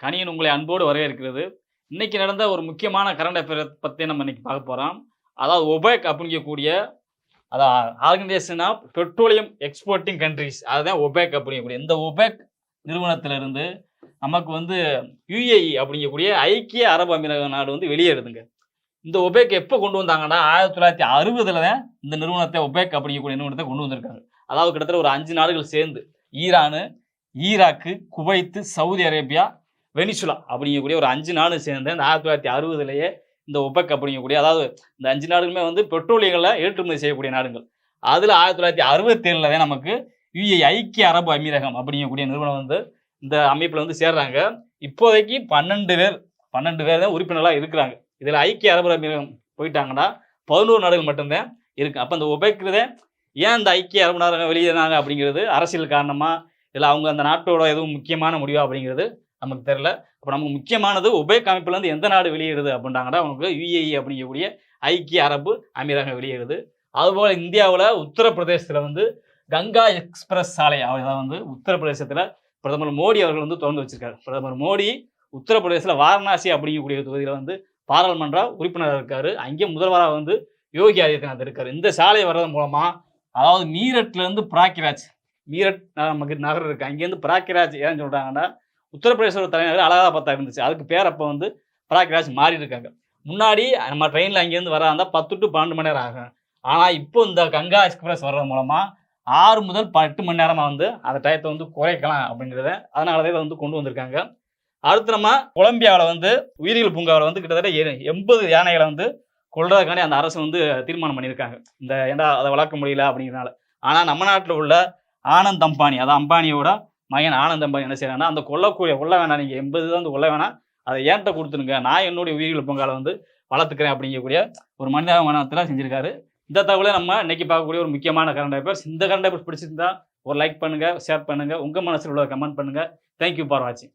கணியன் உங்களை அன்போடு வரவேற்கிறது. இன்னைக்கு நடந்த ஒரு முக்கியமான கரண்ட் அஃபேர பத்தி நம்ம இன்னைக்கு பார்க்க போறோம். அதாவது ஒபெக் அப்படிங்கக்கூடிய organisation of petroleum exporting countries, அதுதான் ஒபெக் அப்படிங்கக்கூடிய இந்த ஒபெக் நிறுவனத்திலிருந்து நமக்கு வந்து யுஏஇ அப்படிங்கக்கூடிய ஐக்கிய அரபு அமீரக நாடு வந்து வெளியேறுதுங்க. இந்த ஒபெக் எப்போ கொண்டு வந்தாங்கன்னா 1960 தான் இந்த நிறுவனத்தை ஒபெக் அப்படிங்கக்கூடிய நிறுவனத்தை கொண்டு வந்திருக்காங்க. அதாவது கிட்டத்தட்ட ஒரு 5 நாடுகள் சேர்ந்து Iran, Iraq, Kuwait, Saudi Arabia, Venezuela அப்படிங்கக்கூடிய ஒரு 5 நாடு சேர்ந்து இந்த 1960 இந்த ஒபெக் அப்படிங்கக்கூடிய, அதாவது இந்த 5 நாடுகளுமே வந்து பெட்ரோலியங்களை ஏற்றுமதி செய்யக்கூடிய நாடுகள். அதில் 1967 தான் நமக்கு யுஏஇ ஐக்கிய அரபு அமீரகம் அப்படிங்கக்கூடிய நிறுவனம் வந்து இந்த அமைப்பில் வந்து சேர்றாங்க. இப்போதைக்கு 12 பேர் தான் உறுப்பினர்களாக இருக்கிறாங்க. இதில் ஐக்கிய அரபு அமீரகம் போயிட்டாங்கன்னா 11 நாடுகள் மட்டும்தான் இருக்கு. அப்போ இந்த ஒபெக் ஏன் இந்த ஐக்கிய அரபு நாடுகள் வெளியேறாங்க அப்படிங்கிறது அரசியல் காரணமா, இல்லை அவங்க அந்த நாட்டோட எதுவும் முக்கியமான முடிவா அப்படிங்கிறது நமக்கு தெரியல. அப்போ நமக்கு முக்கியமானது ஒபெக் அமைப்புலேருந்து எந்த நாடு வெளியேறுது அப்படின்ட்டாங்கன்னா அவங்களுக்கு யுஏஇ அப்படிங்கக்கூடிய ஐக்கிய அரபு அமீரகம் வெளியேறுது. அதுபோல் இந்தியாவில் உத்தரப்பிரதேசத்தில் வந்து கங்கா எக்ஸ்பிரஸ் சாலை அதான் வந்து உத்தரப்பிரதேசத்தில் பிரதமர் மோடி அவர்கள் வந்து திறந்து வச்சிருக்காரு. பிரதமர் மோடி உத்தரப்பிரதேசத்தில் வாரணாசி அப்படிங்கக்கூடிய தொகுதியில் வந்து பாராளுமன்ற உறுப்பினராக இருக்காரு. அங்கே முதல்வராக வந்து யோகி ஆதித்யநாத் இருக்காரு. இந்த சாலை வர்றது மூலமா, அதாவது மீரட்லேருந்து பிராக்ராஜ், மீரட் நமக்கு நகர் இருக்கு, அங்கேருந்து பிராக்ராஜ் ஏன்னு சொல்றாங்கன்னா உத்தரப்பிரதேசோட தலைநகர் அலகாபாத்தா இருந்துச்சு. அதுக்கு பேர் அப்போ வந்து பிராக்ராஜ் மாறி இருக்காங்க. முன்னாடி நம்ம ட்ரெயினில் அங்கேருந்து வர இருந்தால் 10 to 12 மணி நேரம் ஆகும். ஆனால் இப்போ இந்த கங்கா எக்ஸ்பிரஸ் வர்றது மூலமா 6 முதல் 8 மணி நேரமாக வந்து அந்த டயத்தை வந்து குறைக்கலாம் அப்படிங்கிறத அதனால தான் இதை வந்து கொண்டு வந்திருக்காங்க. அடுத்து நம்ம கொலம்பியாவில் வந்து உயிரியல் பூங்காவில் வந்து கிட்டத்தட்ட 80 யானைகளை வந்து கொள்றதுக்காண்டி அந்த அரசு வந்து தீர்மானம் பண்ணியிருக்காங்க. இந்த ஏண்டா அதை வளர்க்க முடியல அப்படிங்கிறனால. ஆனால் நம்ம நாட்டில் உள்ள ஆனந்த் அம்பானி, அதாவது அம்பானியோட மகன் ஆனந்த் அம்பானி என்ன செய்யறாங்கன்னா, அந்த கொல்ல வேணாம், நீங்கள் 80 தான் வந்து கொல்ல வேணாம், அதை ஏன்ட்ட கொடுத்துருங்க, நான் என்னுடைய உயிரியல் பூங்காவில் வந்து வளர்த்துக்கிறேன் அப்படிங்கக்கூடிய ஒரு மனிதாபிமானத்தில் செஞ்சிருக்காரு. இந்த தகவலை நம்ம இன்னைக்கு பார்க்கக்கூடிய ஒரு முக்கியமான கரண்ட் அஃபேர்ஸ். இந்த கரண்ட் அஃபேர்ஸ் பிடிச்சிருந்தா ஒரு லைக் பண்ணுங்க, ஷேர் பண்ணுங்க, உங்க மனசில் உள்ள கமெண்ட் பண்ணுங்க. தேங்க்யூ ஃபார் வாட்சிங்.